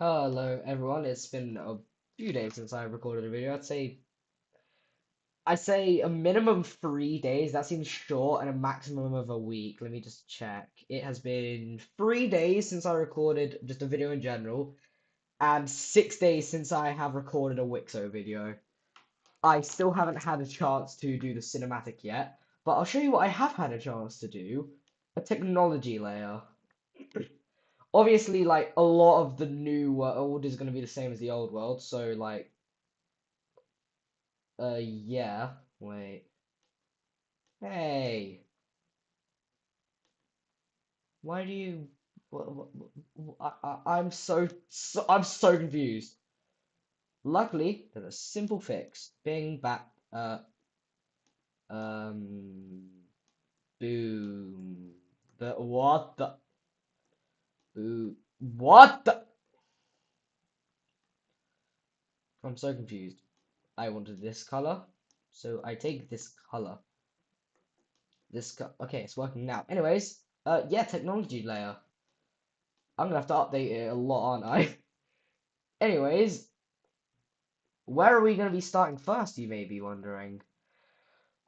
Hello everyone, it's been a few days since I recorded a video. I'd say a minimum 3 days. That seems short, and a maximum of a week. Let me just check. It has been 3 days since I recorded just a video in general, and 6 days since I have recorded a Wixo video. I still haven't had a chance to do the cinematic yet, but I'll show you what I have had a chance to do. A technology layer. Obviously, like a lot of the new world is going to be the same as the old world, so like yeah. Wait. Hey, why do you? I'm so confused. Luckily, there's a simple fix. Bing back. Um. Boom. The what the? Boo. What the? I'm so confused. I wanted this color, so I take this color. Okay, it's working now. Anyways, yeah, technology layer. I'm gonna have to update it a lot, aren't I? Anyways, where are we going to be starting first, you may be wondering?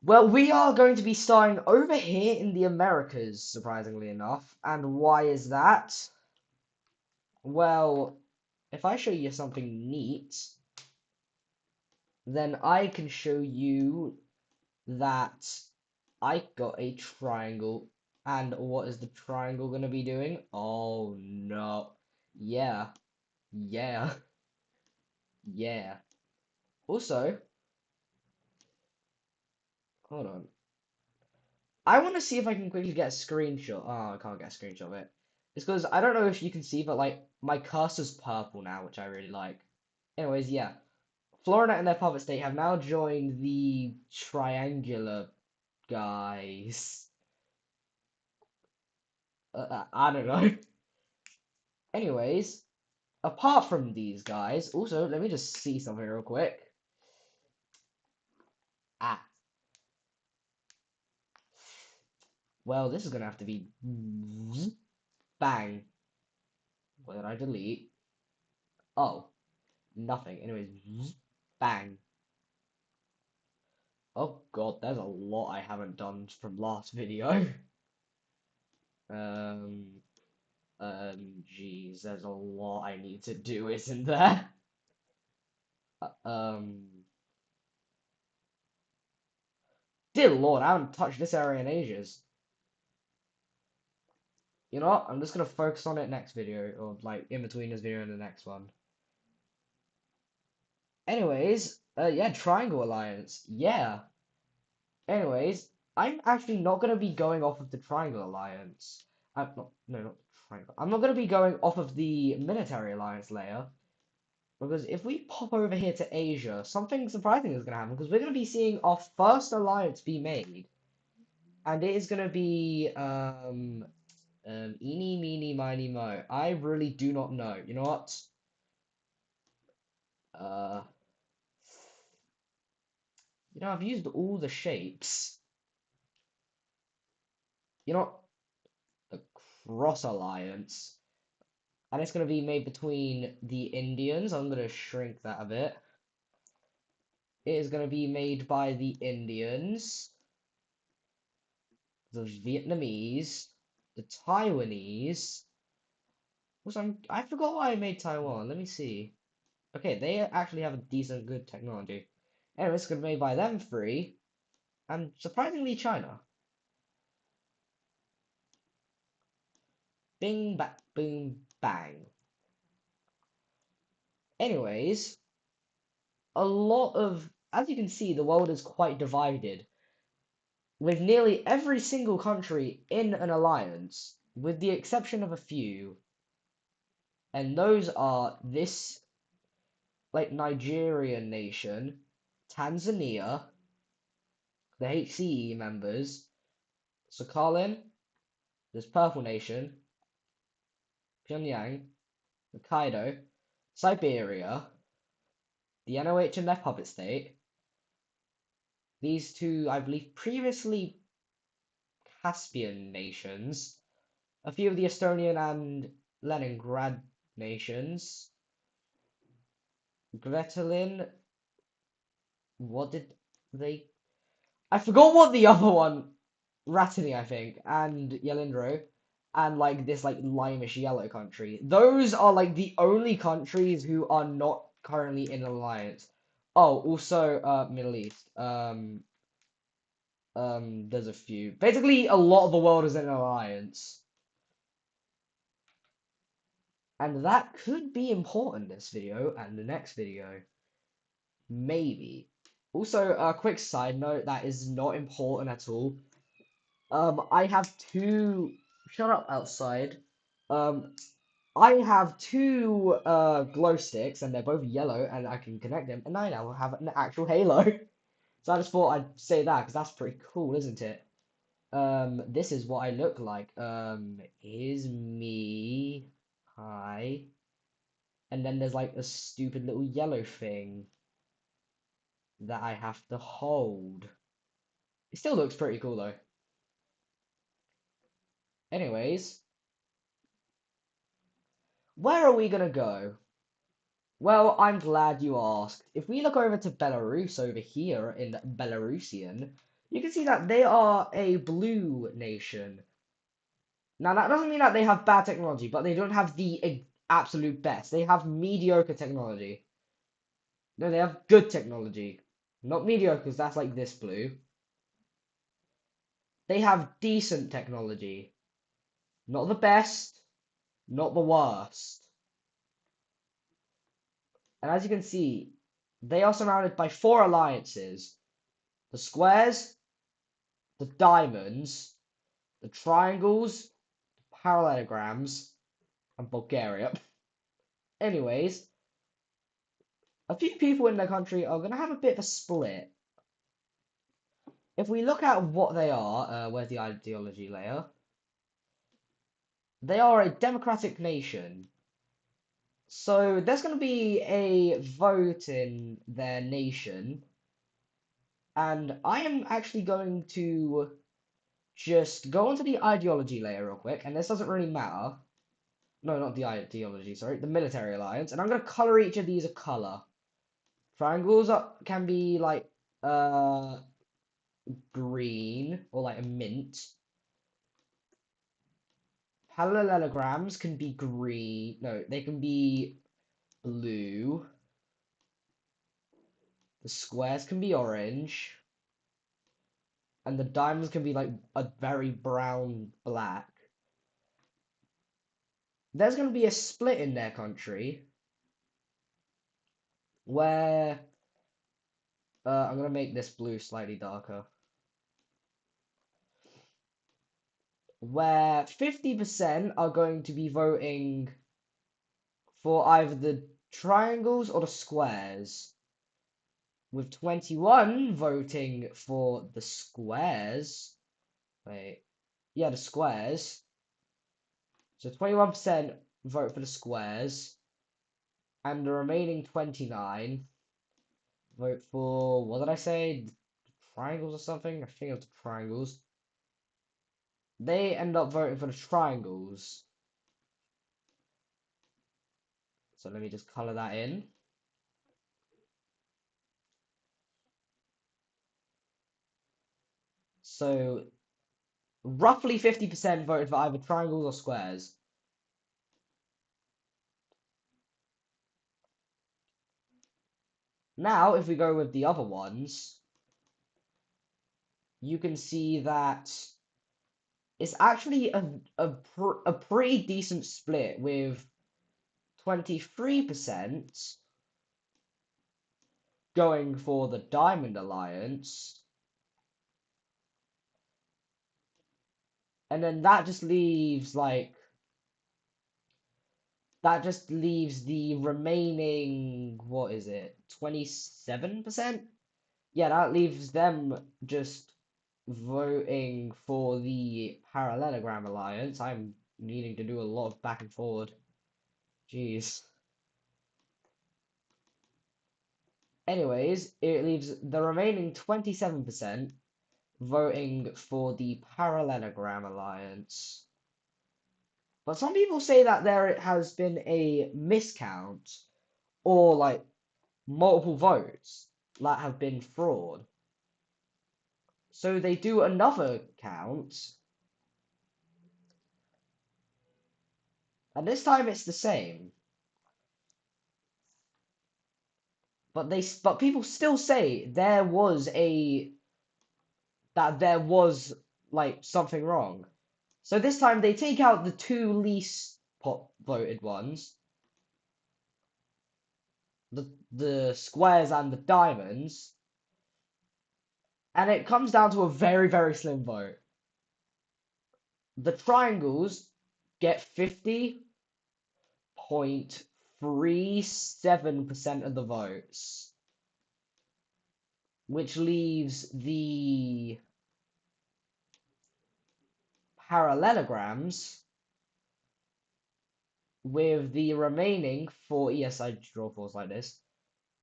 Well, we are going to be starting over here in the Americas, surprisingly enough. And why is that? Well, if I show you something neat, then I can show you that I got a triangle. And what is the triangle going to be doing? Oh no. Yeah. Yeah. Yeah. Also, hold on. I want to see if I can quickly get a screenshot. Oh, I can't get a screenshot of it. It's because I don't know if you can see, but like my cursor's purple now, which I really like. Anyways, yeah. Florida and their puppet state have now joined the triangular guys. I don't know. Anyways, apart from these guys, also, let me just see something real quick. Ah, well, this is gonna have to be bang. What did I delete? Oh, nothing. Anyways, bang. Oh god, there's a lot I haven't done from last video. Um, Geez, there's a lot I need to do, isn't there? Uh, Um, Dear Lord, I haven't touched this area in ages. You know what? I'm just gonna focus on it next video, or like in between this video and the next one. Anyways, yeah, Triangle Alliance, yeah. Anyways, I'm actually not gonna be going off of the Triangle Alliance. I'm not, no, not Triangle. I'm not gonna be going off of the Military Alliance layer. Because if we pop over here to Asia, something surprising is going to happen because we're going to be seeing our first alliance be made. And it is going to be eeny, meeny, miny, mo. I really do not know. You know what? Uh, I've used all the shapes. You know what? The cross alliance. And it's going to be made between the Indians. I'm going to shrink that a bit. It is going to be made by the Indians, the Vietnamese, the Taiwanese. I forgot why I made Taiwan. Let me see. Okay, they actually have a decent, good technology. Anyway, it's gonna be made by them three, and surprisingly China. Bing, bang, boom, bang. Anyways, as you can see, the world is quite divided, with nearly every single country in an alliance, with the exception of a few, and those are this, like, Nigerian nation, Tanzania, the HCE members, Sakhalin, there's Purple Nation, Pyongyang, Hokkaido, Siberia, the NOH and their puppet state. These two, I believe, previously Caspian nations, a few of the Estonian and Leningrad nations, Gretelin. What did they? I forgot what the other one. Ratini, I think, and Yelindro, and like this like limeish yellow country. Those are like the only countries who are not currently in an alliance. Oh, also Middle East. There's a few. Basically, a lot of the world is in an alliance. And that could be important this video and the next video. Maybe. Also, a quick side note that is not important at all. I have two. Shut up outside. Um, I have two glow sticks, and they're both yellow, and I can connect them, and I now have an actual halo. So I just thought I'd say that because that's pretty cool, isn't it? This is what I look like. Here's me. Hi. And then there's like a stupid little yellow thing that I have to hold. It still looks pretty cool though. Anyways, where are we gonna go? Well, I'm glad you asked. If we look over to Belarus over here in Belarusian, you can see that they are a blue nation. Now, that doesn't mean that they have bad technology, but they don't have the absolute best. They have mediocre technology. No, they have good technology. Not mediocre, because that's like this blue. They have decent technology. Not the best, not the worst. And as you can see, they are surrounded by four alliances. The squares, the diamonds, the triangles, parallelograms, and Bulgaria. Anyways, a few people in the country are going to have a bit of a split. If we look at what they are, where's the ideology layer? They are a democratic nation. So there's going to be a vote in their nation. And I am actually going to just go onto the ideology layer real quick. And this doesn't really matter. No, not the ideology, sorry. The military alliance. And I'm going to color each of these a color. Triangles can be like green or like a mint. Parallelograms can be green. No, they can be blue. The squares can be orange. And the diamonds can be like a very brown black. There's going to be a split in their country where I'm going to make this blue slightly darker. Where 50% are going to be voting for either the triangles or the squares, with 21 voting for the squares. Wait, yeah, the squares. So 21% vote for the squares, and the remaining 29 vote for, what did I say? The triangles or something? I think it was the triangles. They end up voting for the triangles. So let me just color that in. So roughly 50% voted for either triangles or squares. Now, if we go with the other ones, you can see that it's actually a pretty decent split with 23% going for the Diamond Alliance. And then that just leaves the remaining, what is it, 27%? Yeah, that leaves them just voting for the Parallelogram Alliance. I'm needing to do a lot of back and forward. Jeez. Anyways, it leaves the remaining 27% voting for the Parallelogram Alliance. But some people say that there has been a miscount, or like multiple votes that have been fraud. So they do another count, and this time it's the same. But people still say there was like something wrong. So this time they take out the two least voted ones, the squares and the diamonds, and it comes down to a very, very slim vote. The triangles get 50.37% of the votes, which leaves the parallelograms with the remaining yes, I draw fours like this,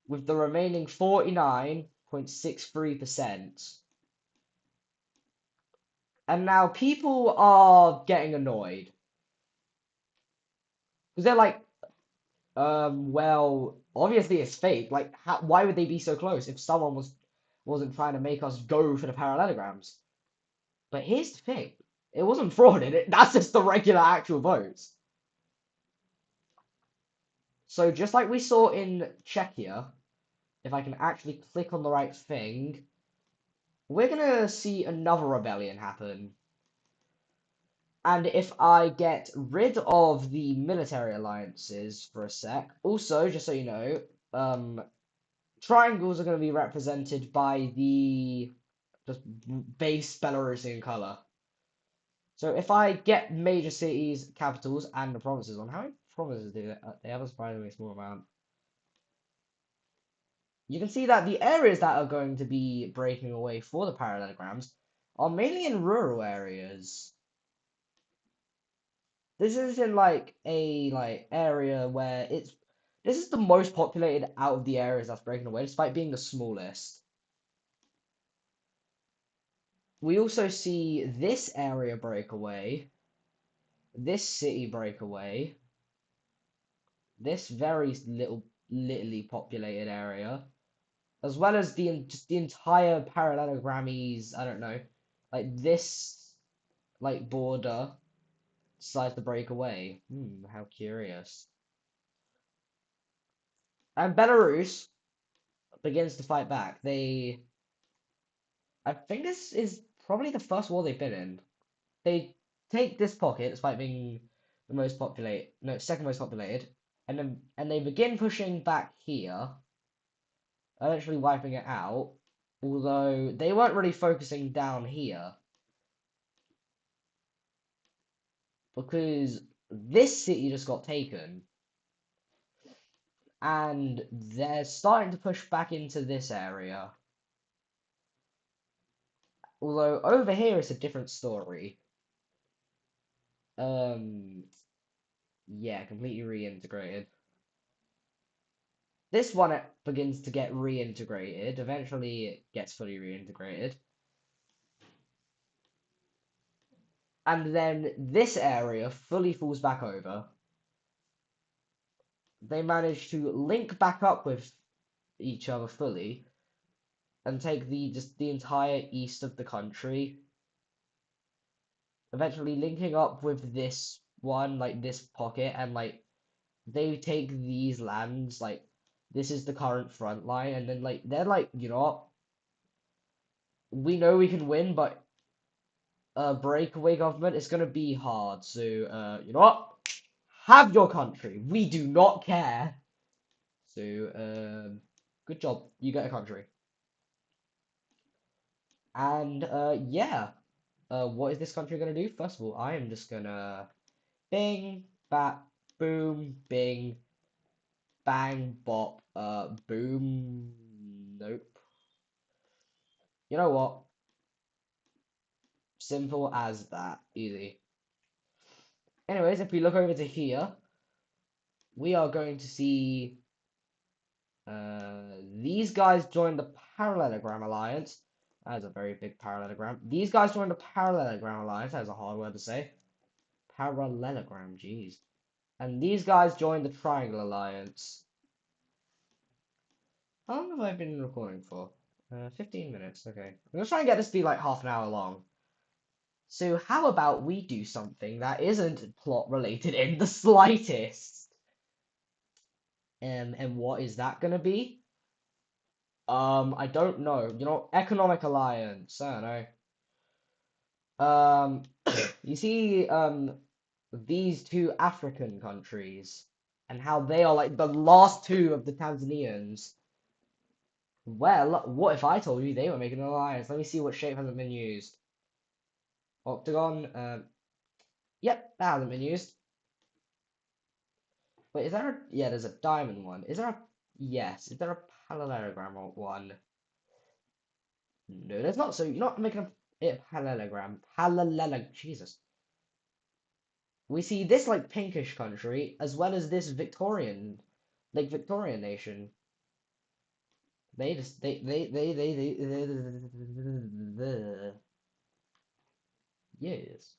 with the remaining 49.63%. And now people are getting annoyed. Because they're like, well, obviously it's fake. Like, why would they be so close if someone wasn't trying to make us go for the parallelograms? But here's the thing. It wasn't fraud in it. That's just the regular actual votes. So just like we saw in Czechia, if I can actually click on the right thing, we're gonna see another rebellion happen. And if I get rid of the military alliances for a sec, also, just so you know, triangles are going to be represented by the just base Belarusian color. So if I get major cities, capitals, and the provinces on, how many provinces do they have a surprisingly small amount? You can see that the areas that are going to be breaking away for the parallelograms are mainly in rural areas. This is in like a area where this is the most populated out of the areas that's breaking away, despite being the smallest. We also see this area break away, this city break away, this very littly populated area, as well as just the entire parallelogrammies, I don't know, like this border decides to break away. How curious. And Belarus begins to fight back. I think this is probably the first war they've been in. They take this pocket, despite being the most populated, no, second most populated, and they begin pushing back here, eventually wiping it out. Although they weren't really focusing down here because this city just got taken, and they're starting to push back into this area. Although over here it's a different story. Yeah, completely reintegrated. This one it begins to get reintegrated. Eventually it gets fully reintegrated. And then this area fully falls back over. They manage to link back up with each other fully and take just the entire east of the country. Eventually linking up with this one, like this pocket, and they take these lands, like this is the current front line, and then they're like, you know what? We know we can win, but breakaway government is gonna be hard. So you know what? Have your country. We do not care. So good job. You get a country. And yeah. What is this country gonna do? First of all, I am just gonna bing, bat, boom, bing, bang, bop, boom. Nope. You know what? Simple as that. Easy. Anyways, if we look over to here, we are going to see these guys joined the Parallelogram Alliance. That is a very big parallelogram. These guys joined the Parallelogram Alliance. That is a hard word to say. Parallelogram, jeez. And these guys joined the Triangle Alliance. How long have I been recording for? 15 minutes, okay. I'm gonna try and get this to be like half an hour long. So how about we do something that isn't plot related in the slightest? And what is that gonna be? I don't know. You know, economic alliance. I don't know. You see, these two African countries and how they are like the last two of the Tanzanians. Well, what if I told you they were making an alliance? Let me see what shape hasn't been used. Octagon. Yep, that hasn't been used. Wait, is there a... Yeah, there's a diamond one. Is there a... Yes. Is there a parallelogram one? No, there's not. So you're not making a parallelogram. Jesus. We see this like pinkish country as well as this Victorian, like Victorian nation. They just they yes.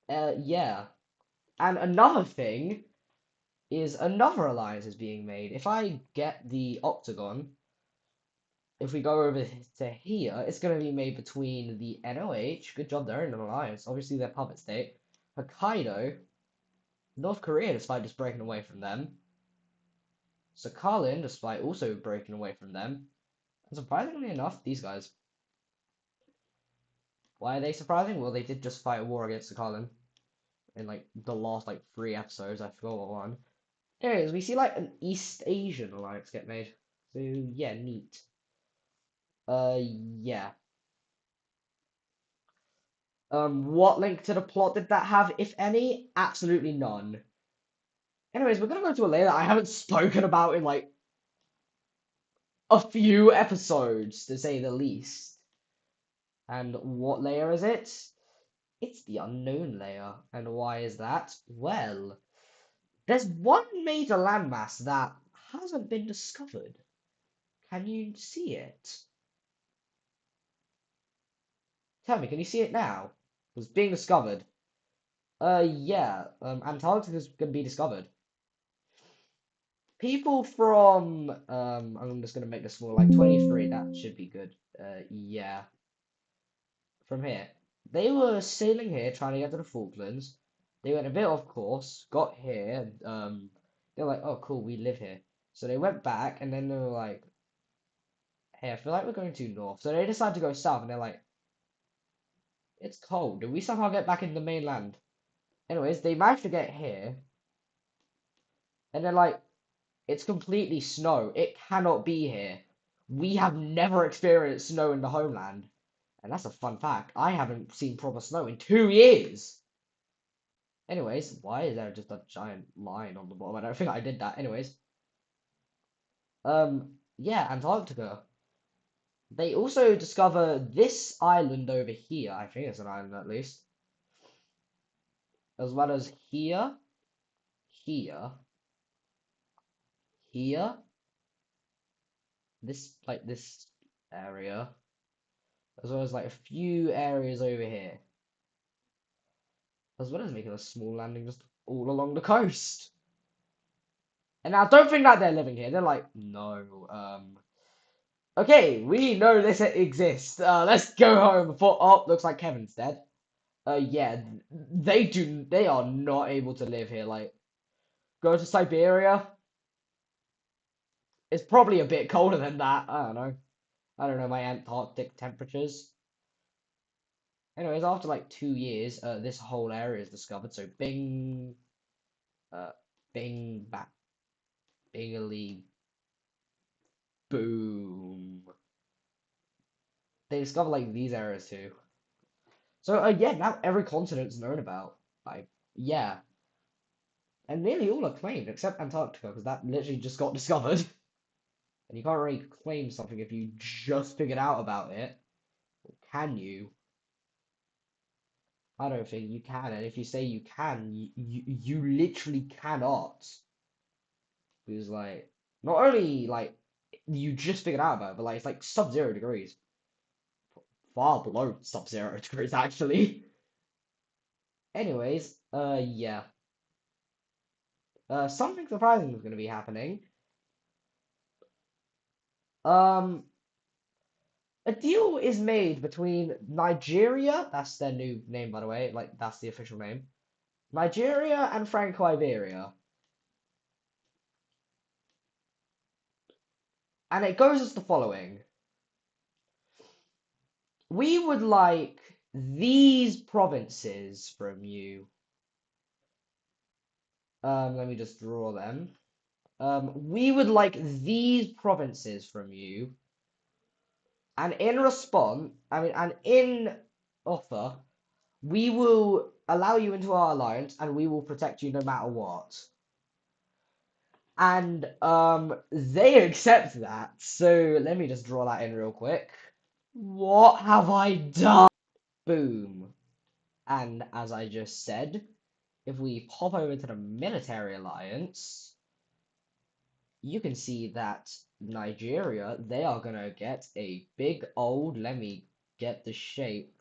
Yeah. And another thing is another alliance is being made. If I get the octagon, if we go over to here, it's going to be made between the NOH, good job, they're in an alliance. Obviously, they're puppet state. Hokkaido, North Korea, despite just breaking away from them. Sakhalin, despite also breaking away from them. And surprisingly enough, these guys. Why are they surprising? Well, they did just fight a war against Sakhalin in like the last like 3 episodes. I forgot what one. Anyways, we see like an East Asian alliance get made. So yeah, neat. Yeah. What link to the plot did that have, if any? Absolutely none. Anyways, we're gonna go to a layer that I haven't spoken about in like a few episodes, to say the least. And what layer is it? It's the unknown layer. And why is that? Well, there's one major landmass that hasn't been discovered. Can you see it? Tell me, can you see it now? It's being discovered. Yeah, Antarctica is going to be discovered. People from, I'm just going to make this more like 23, that should be good. Yeah, from here. They were sailing here, trying to get to the Falklands. They went a bit off course, got here, they're like, oh cool, we live here. So they went back, and then they were like, hey, I feel like we're going too north. So they decided to go south, and they're like, it's cold. Do we somehow get back into the mainland? Anyways, they managed to get here, and they're like, it's completely snow. It cannot be here. We have never experienced snow in the homeland. And that's a fun fact. I haven't seen proper snow in 2 years. Anyways, why is there just a giant line on the bottom? I don't think I did that. Anyways, yeah, Antarctica. They also discover this island over here. I think it's an island at least. As well as here, here, here, this area, as well as like a few areas over here, as well as making a small landing just all along the coast. And I don't think that they're living here. They're like, no, okay, we know this exists. Let's go home before. Oh, looks like Kevin's dead. Yeah, they are not able to live here. Like, go to Siberia. It's probably a bit colder than that. I don't know. I don't know my Antarctic temperatures. Anyways, after like 2 years, this whole area is discovered. So Bing, uh, Bing, back, Bingally, boom. They discover like these areas too. So yeah, now every continent's known about. Like yeah, and nearly all are claimed except Antarctica because that literally just got discovered. And you can't really claim something if you just figured out about it. Or can you? I don't think you can. And if you say you can, you literally cannot. Because like not only like you just figured out about it, but like it's like sub-zero degrees. Far below sub-zero degrees actually. Anyways, yeah. Something surprising is going to be happening. Um, a deal is made between Nigeria, that's their new name, by the way, like that's the official name, Nigeria and Franco-Iberia. And it goes as the following. We would like these provinces from you. Let me just draw them. We would like these provinces from you. And in response, and in offer, we will allow you into our alliance and we will protect you no matter what. And they accept that. So let me just draw that in real quick. What have I done? Boom. And as I just said, if we pop over to the military alliance, you can see that Nigeria, they are gonna get a big old, let me get the shape.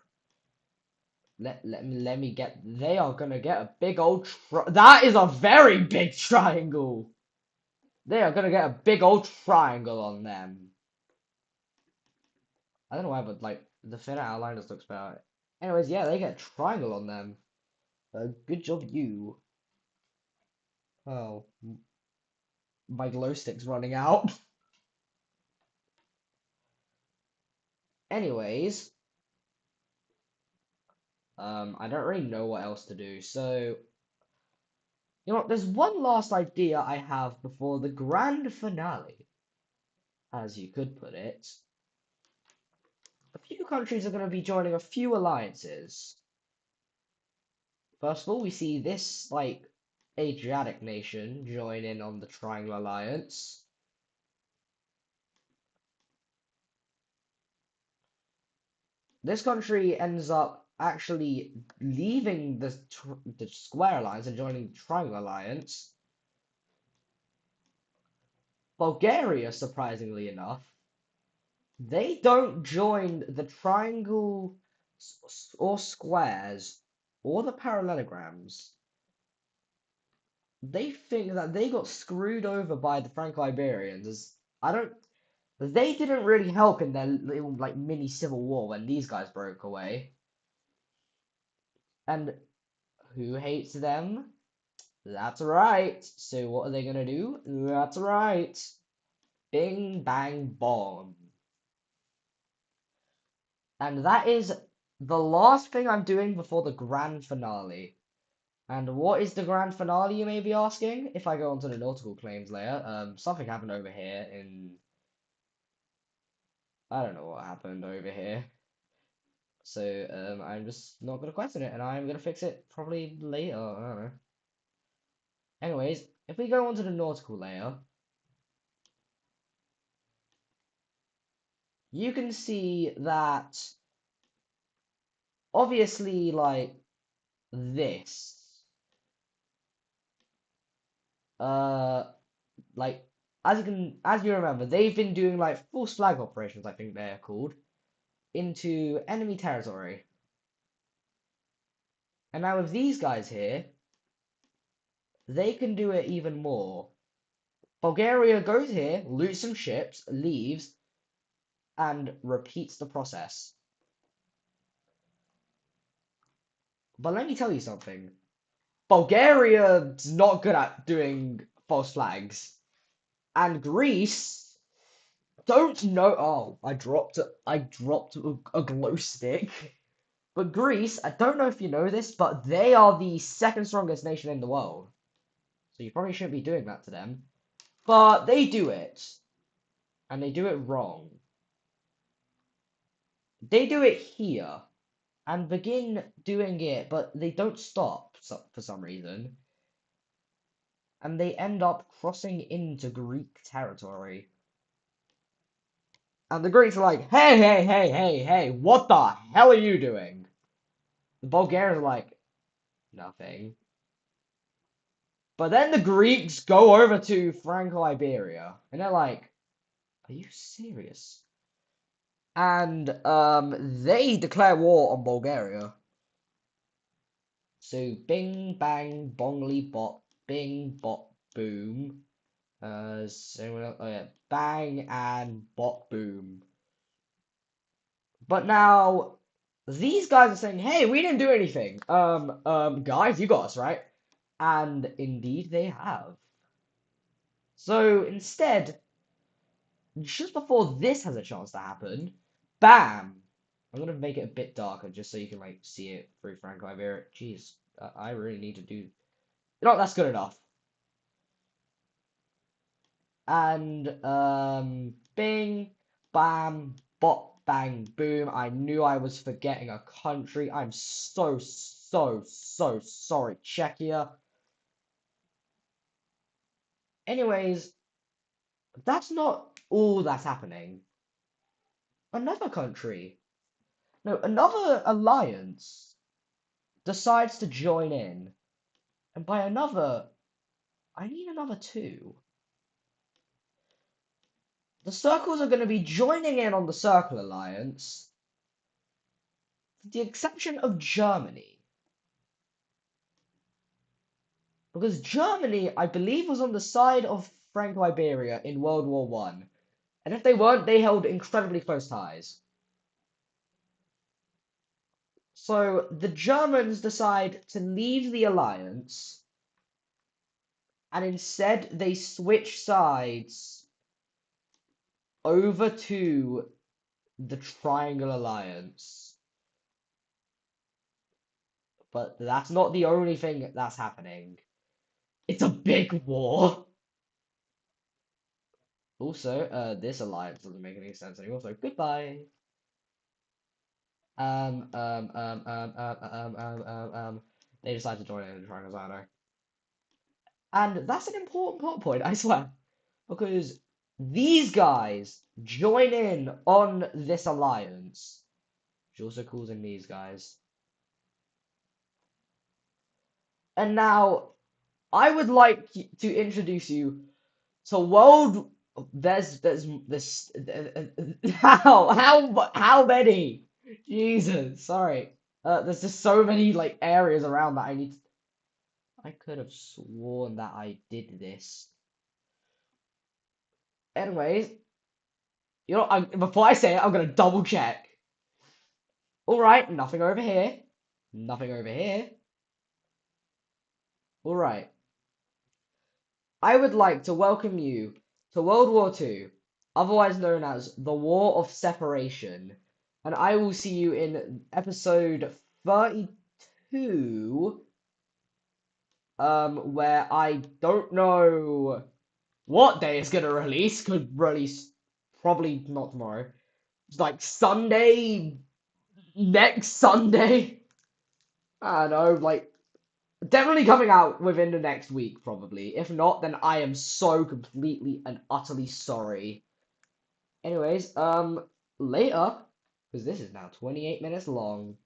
Let me get, they are gonna get a big old, that is a very big triangle. They are gonna get a big old triangle on them. I don't know why, but like the thinner outline just looks better. Anyways, yeah, they get a triangle on them. Good job, you. Oh, my glow stick's running out. Anyways, I don't really know what else to do. So, you know what? There's one last idea I have before the grand finale, as you could put it. A few countries are going to be joining a few alliances. First of all, we see this, like, Adriatic nation join in on the Triangle Alliance. This country ends up actually leaving the Square Alliance and joining the Triangle Alliance. Bulgaria, surprisingly enough, they don't join the triangle or squares or the parallelograms. They think that they got screwed over by the Franco-Iberians. I don't. They didn't really help in their little like mini civil war when these guys broke away. And who hates them? That's right. So what are they gonna do? That's right. Bing bang bomb. And that is the last thing I'm doing before the grand finale. And what is the grand finale, you may be asking? If I go onto the nautical claims layer, something happened over here in... I don't know what happened over here. So, I'm just not gonna question it, and I'm gonna fix it probably later, I don't know. Anyways, if we go onto the nautical layer, you can see that, obviously, like, this, uh, like as you remember, they've been doing like false flag operations, I think they're called, into enemy territory. And now with these guys here, they can do it even more. Bulgaria goes here, loots some ships, leaves, and repeats the process. But let me tell you something. Bulgaria's not good at doing false flags. And Greece don't know. Oh, I dropped a glow stick. But Greece, I don't know if you know this, but they are the second strongest nation in the world. So you probably shouldn't be doing that to them. But they do it. And they do it wrong. They do it here. And begin doing it, but they don't stop for some reason. And they end up crossing into Greek territory. And the Greeks are like, hey, hey, hey, hey, hey, what the hell are you doing? The Bulgarians are like, nothing. But then the Greeks go over to Franco-Iberia, and they're like, are you serious? And they declare war on Bulgaria. So bing bang bongly bop, bing bop boom. Oh yeah, Bang and Bot Boom. But now these guys are saying, "Hey, we didn't do anything. Guys, you got us, right?" And indeed they have. So instead, just before this has a chance to happen, bam! I'm gonna make it a bit darker just so you can like see it through Franco Iberia. Jeez, I really need to do. You know, that's good enough. And bing, bam, bop, bang, boom. I knew I was forgetting a country. I'm so sorry, Czechia. Anyways, that's not all that's happening. Another country, no, another alliance decides to join in. And by another, I mean another two. The circles are going to be joining in on the Circle Alliance, with the exception of Germany. Because Germany, I believe, was on the side of Franco-Iberia in World War One. And if they weren't, they held incredibly close ties. So the Germans decide to leave the alliance, and instead they switch sides over to the Triangle Alliance. But that's not the only thing that's happening. It's a big war. Also, this alliance doesn't make any sense anymore, so goodbye. Um, um, um, um, um, they decide to join in the Triangle Alliance. And that's an important plot point, I swear. Because these guys join in on this alliance. Which also calls in these guys. And now, I would like to introduce you to world. There's this. How many? Jesus, sorry. There's just so many like areas around that I need. I could have sworn that I did this. Anyways, you know, before I say it, I'm gonna double check. All right, nothing over here. Nothing over here. All right. I would like to welcome you to World War II, otherwise known as the War of Separation, and I will see you in episode 32, where I don't know what day it's gonna release. Could release probably not tomorrow. It's like Sunday, next Sunday. I don't know, like definitely coming out within the next week, probably. If not, then I am so completely and utterly sorry. Anyways, later, because this is now 28 minutes long.